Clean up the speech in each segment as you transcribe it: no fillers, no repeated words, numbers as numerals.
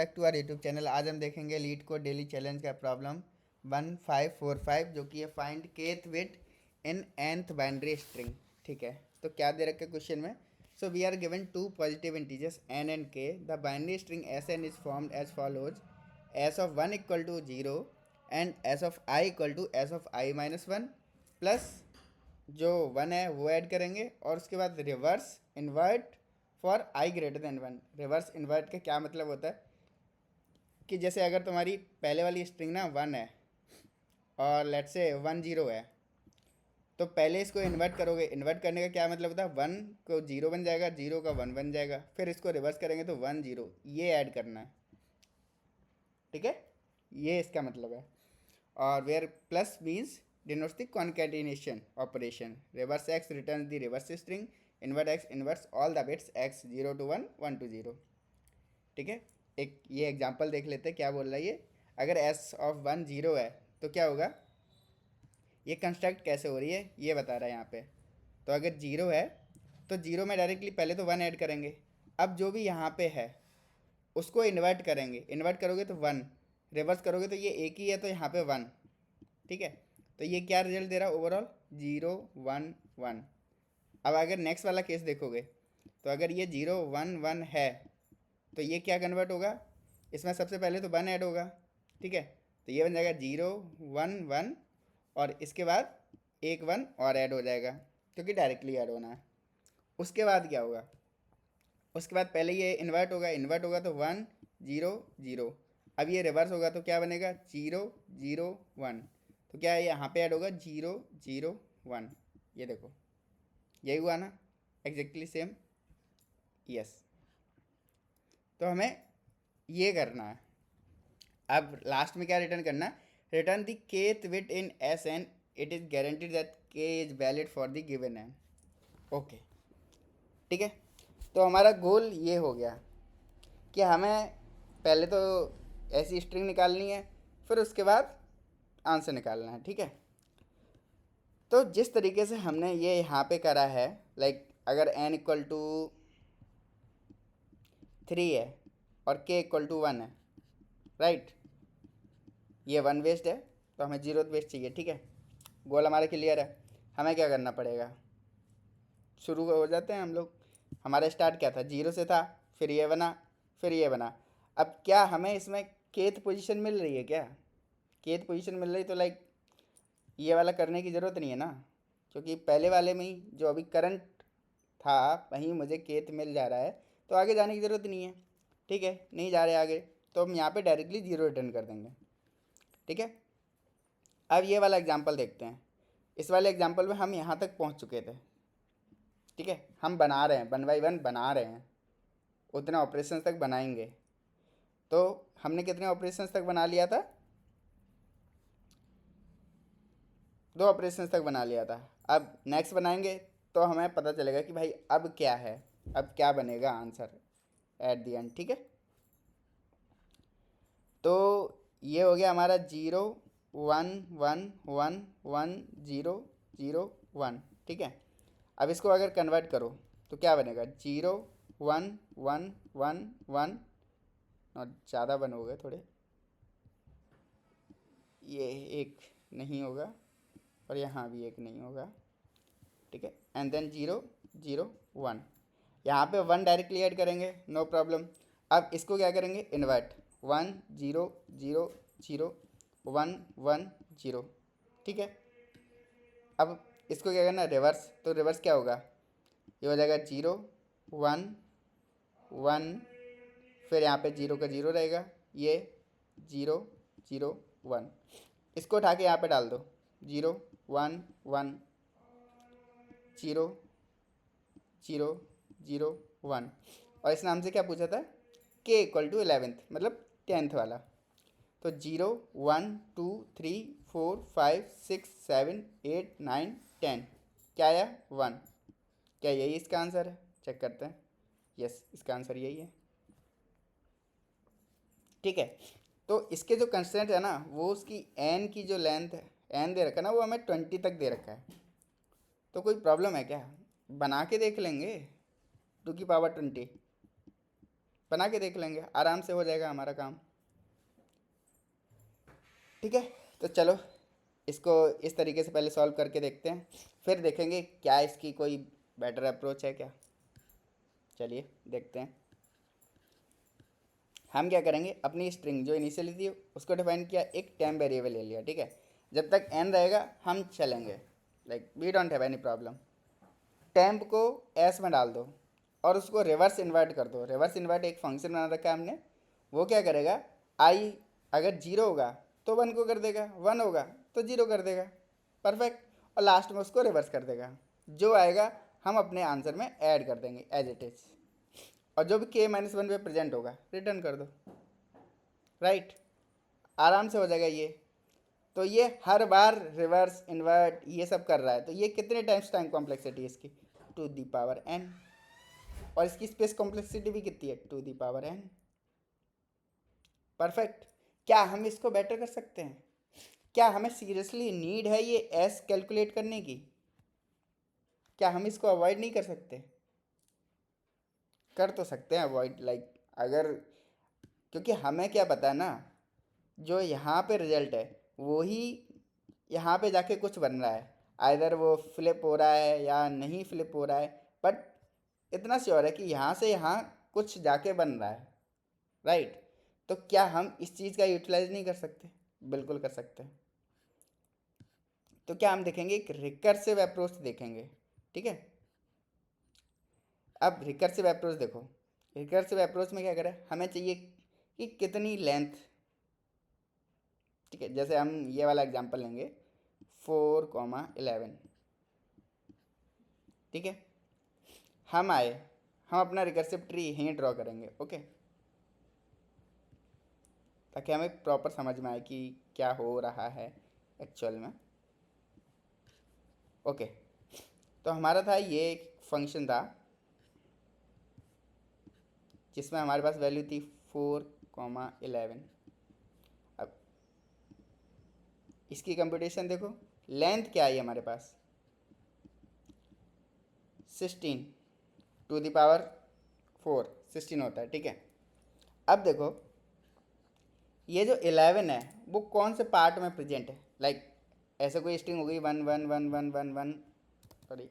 Back to our YouTube channel. आज हम देखेंगे लीड कोड डेली चैलेंज का प्रॉब्लम 1545 जो कि है find kth with in nth binary string. ठीक है, तो क्या दे रखा है क्वेश्चन में? So we are given two positive integers n and k। The binary string Sn is formed as follows: s of 1 equal to 0 and s of I equal to s of I minus 1 plus जो 1 है वो add करेंगे और उसके बाद reverse invert for I greater than 1। Reverse invert का क्या मतलब होता है कि जैसे अगर तुम्हारी पहले वाली स्ट्रिंग ना 1 है और लेट से 1 0 है, तो पहले इसको इन्वर्ट करोगे। इन्वर्ट करने का क्या मतलब होता है? 1 को 0 बन जाएगा, 0 का 1 बन जाएगा, फिर इसको रिवर्स करेंगे तो 1 0, ये ऐड करना है। ठीक है, ये इसका मतलब है। और where plus means denotes the concatenation operation. Reverse X return the reverse string, invert X inverse all the bits x 0 to 1 1 to 0। ठीक है, एक ये एग्जांपल देख लेते हैं क्या बोल रहा है ये। अगर s ऑफ 1 0 है तो क्या होगा, ये कंस्ट्रक्ट कैसे हो रही है ये बता रहा है यहाँ पे। तो अगर 0 है तो 0 में डायरेक्टली पहले तो 1 ऐड करेंगे। अब जो भी यहाँ पे है उसको इन्वर्ट करेंगे। इन्वर्ट करोगे तो 1, रिवर्स करोगे तो ये एक ही है तो यहाँ पे 1। ठीक है, तो ये क्या रिजल्ट दे रहा है ओवरऑल? 0 1 1। अब अगर नेक्स्ट वाला केस देखोगे तो अगर ये 0 1 1 है तो ये क्या कन्वर्ट होगा? इसमें सबसे पहले तो 1 ऐड होगा। ठीक है, तो ये बन जाएगा 0 1 1 और इसके बाद एक 1 और ऐड हो जाएगा क्योंकि डायरेक्टली ऐड होना है। उसके बाद क्या होगा? उसके बाद पहले ये इन्वर्ट होगा तो 1 0 0। अब ये रिवर्स होगा तो क्या बनेगा? 0 0 1। तो क्या है यहाँ पे ऐड होगा 0 0 1। ये देखो, यही हुआ ना, एग्जैक्टली सेम। यस, तो हमें ये करना है। अब लास्ट में क्या रिटर्न करना है? Return the kth bit in Sn, it is guaranteed that k is valid for the given n। Okay, ठीक है, तो हमारा गोल ये हो गया कि हमें पहले तो ऐसी स्ट्रिंग निकालनी है, फिर उसके बाद आंसर निकालना है। ठीक है, तो जिस तरीके से हमने ये यहाँ पे करा है, लाइक अगर n इक्वल टू 3 है और k इक्वल टू 1 है, राइट, ये 1 वेस्ट है तो हमें 0 वेस्ट चाहिए। ठीक है, गोल हमारा क्लियर है। हमें क्या करना पड़ेगा? शुरू हो जाते हैं हम लोग। हमारा स्टार्ट क्या था? 0 से था, फिर ये बना, फिर ये बना। अब क्या हमें इसमें केथ पोजीशन मिल रही है? क्या केथ पोजीशन मिल रही तो लाइक ये वाला करने की ज़रूरत नहीं है ना, क्योंकि पहले वाले में ही जो अभी करंट था वहीं मुझे केथ मिल जा रहा है, तो आगे जाने की ज़रूरत नहीं है। ठीक है, नहीं जा रहे आगे तो हम यहाँ पे डायरेक्टली 0 रिटर्न कर देंगे। ठीक है, अब ये वाला एग्जाम्पल देखते हैं। इस वाले एग्जाम्पल में हम यहाँ तक पहुँच चुके थे। ठीक है, हम बना रहे हैं, 1 बाई 1 बना रहे हैं, उतने ऑपरेशंस तक बनाएंगे। तो हमने कितने ऑपरेशंस तक बना लिया था? 2 ऑपरेशंस तक बना लिया था। अब नेक्स्ट बनाएंगे तो हमें पता चलेगा कि भाई अब क्या है, अब क्या बनेगा आंसर एट दी एंड। ठीक है, तो ये हो गया हमारा 0 1 1 1 1 0 0 1। ठीक है, अब इसको अगर कन्वर्ट करो तो क्या बनेगा? 0 1 1 1 1, और ज़्यादा बन हो गए थोड़े, ये एक नहीं होगा और यहाँ भी एक नहीं होगा। ठीक है, एंड देन 0 0 1। यहाँ पे 1 डायरेक्टली ऐड करेंगे, नो प्रॉब्लम। अब इसको क्या करेंगे? इन्वर्ट 1 0 0 0 1 1 0। ठीक है, अब इसको क्या करना? रिवर्स। तो रिवर्स क्या होगा? ये हो जाएगा 0 1 1, फिर यहाँ पे 0 का 0 रहेगा, ये 0 0 1। इसको उठा के यहाँ पे डाल दो, 0 1 1 0 0 0 1। और इस नाम से क्या पूछा था? k इक्वल टू 11th, मतलब 10th वाला। तो 0 1 2 3 4 5 6 7 8 9 10, क्या आया? 1। क्या यही इसका आंसर है? चेक करते हैं। यस, इसका आंसर यही है। ठीक है, तो इसके जो कंस्टेंट है ना, वो उसकी n की जो लेंथ है, n दे रखा है ना, वो हमें 20 तक दे रखा है। तो कोई प्रॉब्लम है क्या? बना के देख लेंगे 2 की पावर 20। बना के देख लेंगे, आराम से हो जाएगा हमारा काम। ठीक है, तो चलो इसको इस तरीके से पहले सॉल्व करके देखते हैं, फिर देखेंगे क्या इसकी कोई बेटर अप्रोच है क्या। चलिए देखते हैं। हम क्या करेंगे, अपनी स्ट्रिंग जो इनिशियली थी उसको डिफाइन किया, एक टेम्प वेरिएबल ले लिया। ठीक है, जब तक n रहेगा हम चलेंगे, like we don't have any problem. Temp को एस में डाल दो और उसको रिवर्स इन्वर्ट कर दो। रिवर्स इन्वर्ट एक फंक्शन बना रखा है हमने, वो क्या करेगा, आई अगर जीरो होगा तो वन को कर देगा, वन होगा तो जीरो कर देगा। परफेक्ट। और लास्ट में उसको रिवर्स कर देगा, जो आएगा हम अपने आंसर में ऐड कर देंगे एज इट इज, और जो भी के माइनस वन पे प्रेजेंट होगा रिटर्न कर दो। राइट, आराम से हो जाएगा ये। तो ये हर बार रिवर्स इन्वर्ट ये सब कर रहा है, तो ये कितने टाइम्स टाइम कॉम्प्लेक्सिटी है इसकी, टू दी पावर n, और इसकी स्पेस कॉम्प्लेक्सिटी भी कितनी है, two the power n। Perfect. क्या हम इसको बेटर कर सकते हैं? क्या हमें सीरियसली नीड है ये s कैलकुलेट करने की? क्या हम इसको अवॉइड नहीं कर सकते? कर तो सकते हैं अवॉइड, लाइक अगर, क्योंकि हमें क्या पता है ना, जो यहाँ पे रिजल्ट है वही यहाँ पे जाके कुछ बन रहा है, आइदर वो फ्लिप हो रहा है या नहीं फ्लिप हो रहा है, बट इतना श्योर है कि यहाँ से यहाँ कुछ जाके बन रहा है। राइट, तो क्या हम इस चीज़ का यूटिलाइज नहीं कर सकते? बिल्कुल कर सकते हैं। तो क्या हम देखेंगे, एक रिकर्सिव अप्रोच देखेंगे। ठीक है, अब रिकर्सिव अप्रोच देखो। रिकर्सिव अप्रोच में क्या करें, हमें चाहिए कि कितनी लेंथ। ठीक है, जैसे हम ये वाला एग्जांपल लेंगे 4,11। ठीक है, हम आए, हम अपना रिकर्सिव ट्री यहीं ड्रॉ करेंगे। ओके, ताकि हमें प्रॉपर समझ में आए कि क्या हो रहा है एक्चुअल में। ओके, तो हमारा था ये एक फंक्शन था जिसमें हमारे पास वैल्यू थी 4,11। अब इसकी कंप्यूटेशन देखो, लेंथ क्या आई हमारे पास, 16, टू द पावर 4 16 होता है। ठीक है, अब देखो ये जो 11 है वो कौन से पार्ट में प्रेजेंट है, लाइक ऐसे कोई स्ट्रिंग हो गई 1 1 1 1 1 1, सॉरी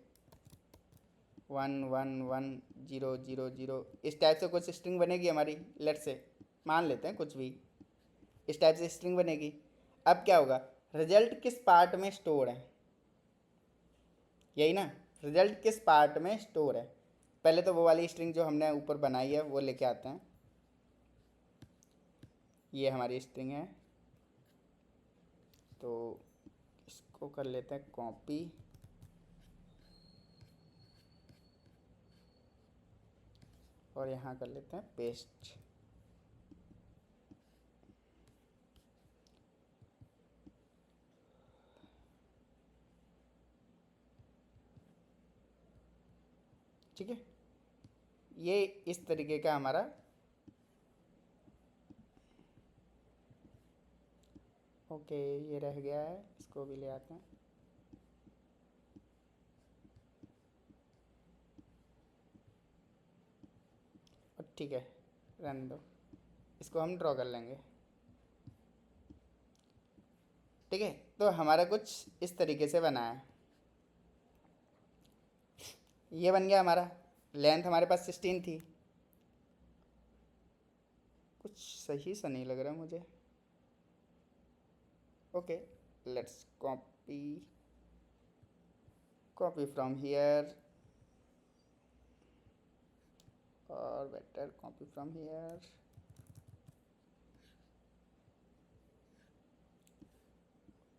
1 1 1 0 0 0, इस टाइप से कुछ स्ट्रिंग बनेगी हमारी, लेट से मान लेते हैं कुछ भी, इस टाइप से स्ट्रिंग बनेगी। अब क्या होगा, रिजल्ट किस पार्ट में स्टोर है, यही ना, रिजल्ट किस पार्ट में स्टोर है। पहले तो वो वाली स्ट्रिंग जो हमने ऊपर बनाई है वो लेके आते हैं, ये हमारी स्ट्रिंग है, तो इसको कर लेते हैं कॉपी, और यहाँ कर लेते हैं पेस्ट। ठीक है, ये इस तरीके का हमारा, ओके ये रह गया है, इसको भी ले आते हैं। और ठीक है, रहने दो, इसको हम ड्रॉ कर लेंगे। ठीक है, तो हमारा कुछ इस तरीके से बना है, ये बन गया हमारा। लेंथ हमारे पास 16 थी, कुछ सही सा नहीं लग रहा मुझे। Okay, let's copy, copy from here, और better copy from here.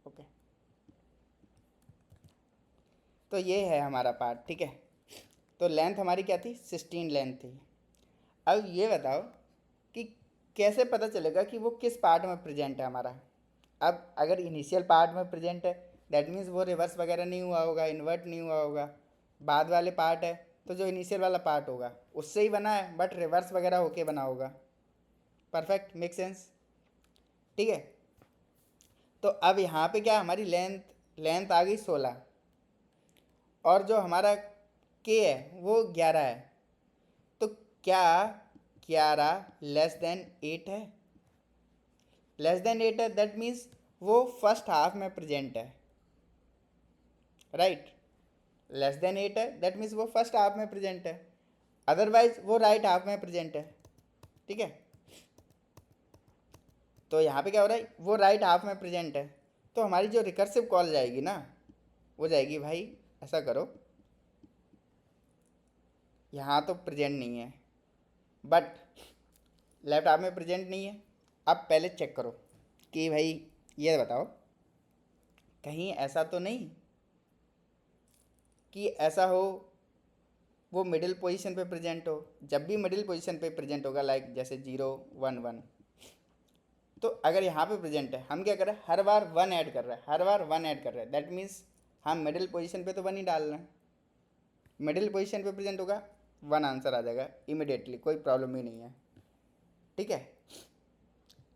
Okay, तो ये है हमारा पार्ट। ठीक है, तो लेंथ हमारी क्या थी, 16 लेंथ थी। अब ये बताओ कि कैसे पता चलेगा कि वो किस पार्ट में प्रेजेंट है हमारा। अब अगर इनिशियल पार्ट में प्रेजेंट है दैट मीन्स वो रिवर्स वगैरह नहीं हुआ होगा, इन्वर्ट नहीं हुआ होगा। बाद वाले पार्ट है तो जो इनिशियल वाला पार्ट होगा उससे ही बना है, बट रिवर्स वगैरह होके बना होगा। Perfect, make sense. ठीक है, तो अब यहाँ पे क्या हमारी लेंथ, लेंथ आ गई 16, और जो हमारा के है वो 11 है। तो क्या 11 <8 है, <8 है, दैट मीन्स वो फर्स्ट हाफ में प्रेजेंट है, राइट। <8 है, दैट मीन्स वो फर्स्ट हाफ में प्रेजेंट है, अदरवाइज वो राइट हाफ में प्रेजेंट है, ठीक है। तो यहाँ पे क्या हो रहा है, वो राइट हाफ में प्रेजेंट है, तो हमारी जो रिकर्सिव कॉल जाएगी ना, वो जाएगी भाई, ऐसा करो, यहाँ तो प्रेजेंट नहीं है, बट लेफ्ट हाफ में प्रेजेंट नहीं है। अब पहले चेक करो कि भाई ये बताओ कहीं ऐसा तो नहीं कि ऐसा हो वो मिडिल पोजीशन पे प्रेजेंट हो। जब भी मिडिल पोजीशन पे प्रेजेंट होगा, लाइक जैसे 0 1 1, तो अगर यहाँ पे प्रेजेंट है, हम क्या कर रहे हैं, हर बार 1 ऐड कर रहे हैं, हर बार 1 ऐड कर रहे हैं, दैट मीन्स हम मिडिल पोजीशन पे तो 1 ही डाल रहे हैं। मिडिल पोजीशन पे प्रेजेंट होगा, 1 आंसर आ जाएगा इमिडिएटली, कोई प्रॉब्लम ही नहीं है, ठीक है।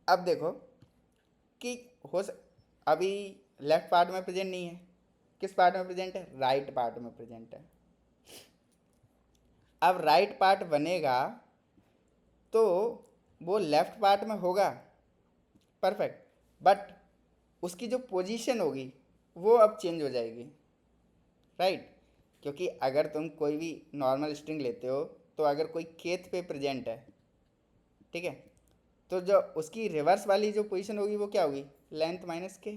अब देखो कि अभी लेफ्ट पार्ट में प्रेजेंट नहीं है, किस पार्ट में प्रेजेंट है, राइट पार्ट में प्रेजेंट है। अब राइट पार्ट बनेगा तो वो लेफ्ट पार्ट में होगा, परफेक्ट, बट उसकी जो पोजीशन होगी वो अब चेंज हो जाएगी, राइट। क्योंकि अगर तुम कोई भी नॉर्मल स्ट्रिंग लेते हो, तो अगर कोई केथ पे प्रेजेंट है, ठीक है, तो जो उसकी रिवर्स वाली जो पोजीशन होगी वो क्या होगी, लेंथ माइनस के।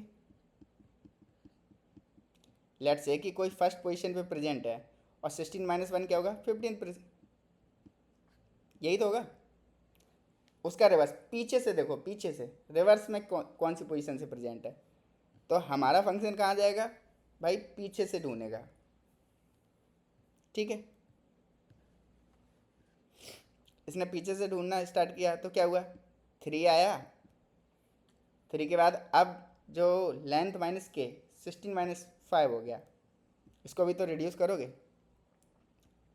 लेट्स से कि कोई फर्स्ट पोजीशन पे प्रेजेंट है और 16 - 1 क्या होगा, 15, यही तो होगा। उसका रिवर्स पीछे से देखो, पीछे से रिवर्स में कौन सी पोजीशन से प्रेजेंट है, तो हमारा फंक्शन कहाँ जाएगा भाई, पीछे से ढूंढेगा, ठीक है। इसने पीछे से ढूंढना स्टार्ट किया तो क्या हुआ, 3 आया, 3 के बाद अब जो लेंथ माइनस के 16 - 5 हो गया, इसको भी तो रिड्यूस करोगे,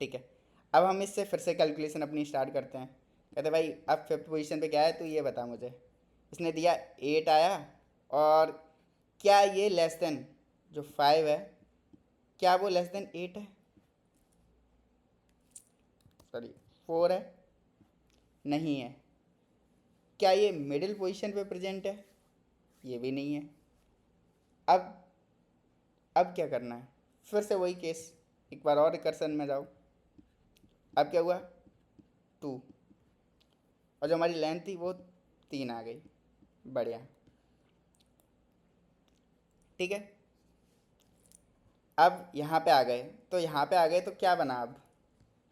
ठीक है। अब हम इससे फिर से कैलकुलेशन अपनी स्टार्ट करते हैं। कहते भाई अब फिफ्थ पोजीशन पे क्या है, तो ये बता मुझे। इसने दिया 8 आया, और क्या ये लेस देन जो 5 है, क्या वो लेस देन 8 है, सॉरी 4 है, नहीं है। क्या ये मिडिल पोजीशन पे प्रेजेंट है, ये भी नहीं है। अब क्या करना है, फिर से वही केस, एक बार और रिकर्सन में जाओ। अब क्या हुआ, 2, और जो हमारी लेंथ थी वो 3 आ गई, बढ़िया, ठीक है। अब यहाँ पे आ गए, तो यहाँ पे आ गए तो क्या बना, अब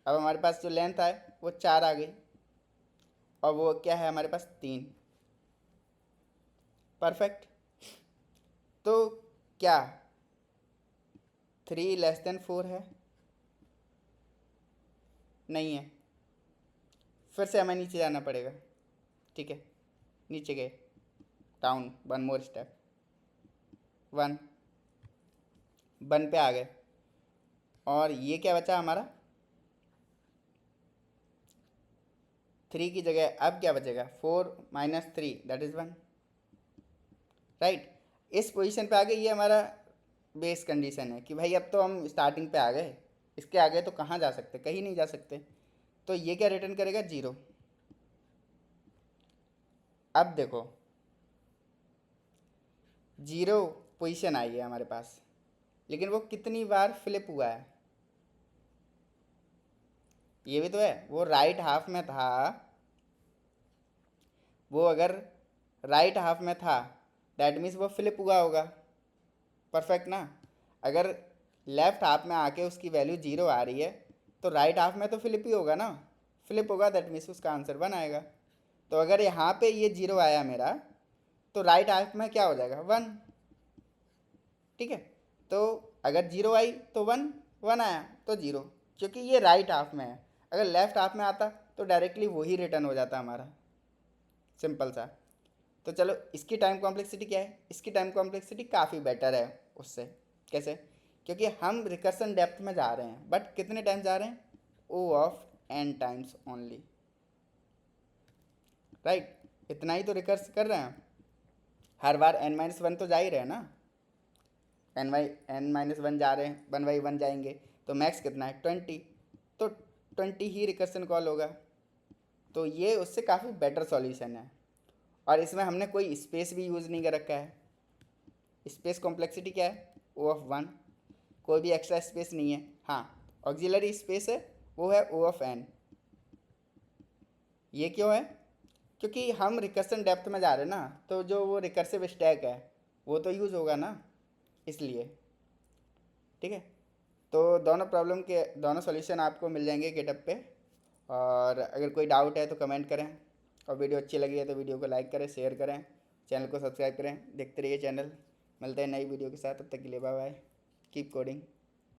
हमारे पास जो लेंथ आए वो 4 आ गई, और वो क्या है हमारे पास 3, परफेक्ट। तो क्या 3 लेस देन 4 है, नहीं है, फिर से हमें नीचे जाना पड़ेगा, ठीक है। नीचे गए, डाउन 1 मोर स्टेप, 1 पे आ गए, और ये क्या बचा हमारा, 3 की जगह अब क्या बचेगा, 4 - 3 दैट इज़ 1, राइट। इस पोजीशन पे आ गए, ये हमारा बेस कंडीशन है कि भाई अब तो हम स्टार्टिंग पे आ गए, इसके आगे तो कहाँ जा सकते, कहीं नहीं जा सकते, तो ये क्या रिटर्न करेगा, 0। अब देखो 0 पोजीशन आई है हमारे पास, लेकिन वो कितनी बार फ्लिप हुआ है, ये भी तो है। वो राइट हाफ में था, वो अगर राइट हाफ में था दैट मीन्स वो फ्लिप हुआ होगा, परफेक्ट ना। अगर लेफ्ट हाफ में आके उसकी वैल्यू 0 आ रही है, तो राइट हाफ में तो फ्लिप ही होगा ना, फ्लिप होगा, दैट मीन्स उसका आंसर 1 आएगा। तो अगर यहाँ पे ये 0 आया मेरा, तो राइट हाफ में क्या हो जाएगा, 1, ठीक है। तो अगर 0 आई तो 1, 1 आया तो 0, क्योंकि ये राइट हाफ में है। अगर लेफ्ट हाफ में आता तो डायरेक्टली वही रिटर्न हो जाता हमारा, सिंपल सा। तो चलो इसकी टाइम कॉम्प्लेक्सिटी क्या है, इसकी टाइम कॉम्प्लेक्सिटी काफ़ी बेटर है उससे। कैसे, क्योंकि हम रिकर्सन डेप्थ में जा रहे हैं, बट कितने टाइम्स जा रहे हैं, O of n times only, right. इतना ही तो रिकर्स कर रहे हैं, हर बार n - 1 तो जा ही रहे हैं ना, n - 1 जा रहे हैं, 1/1 जाएंगे, तो मैक्स कितना है, 20, तो 20 ही रिकर्सन कॉल होगा, तो ये उससे काफ़ी बेटर सॉल्यूशन है। और इसमें हमने कोई स्पेस भी यूज़ नहीं कर रखा है। स्पेस कॉम्प्लेक्सिटी क्या है, O(1), कोई भी एक्स्ट्रा स्पेस नहीं है। हाँ, ऑक्सिलरी स्पेस है, वो है O(n). ये क्यों है, क्योंकि हम रिकर्सन डेप्थ में जा रहे हैं ना, तो जो वो रिकर्सिव स्टैक है वो तो यूज़ होगा ना, इसलिए। ठीक है, तो दोनों प्रॉब्लम के दोनों सॉल्यूशन आपको मिल जाएंगे गिटहब पे। और अगर कोई डाउट है तो कमेंट करें, और वीडियो अच्छी लगी है तो वीडियो को लाइक करें, शेयर करें, चैनल को सब्सक्राइब करें, देखते रहिए चैनल। मिलते हैं नई वीडियो के साथ, तब तक के लिए बाय बाय, कीप कोडिंग।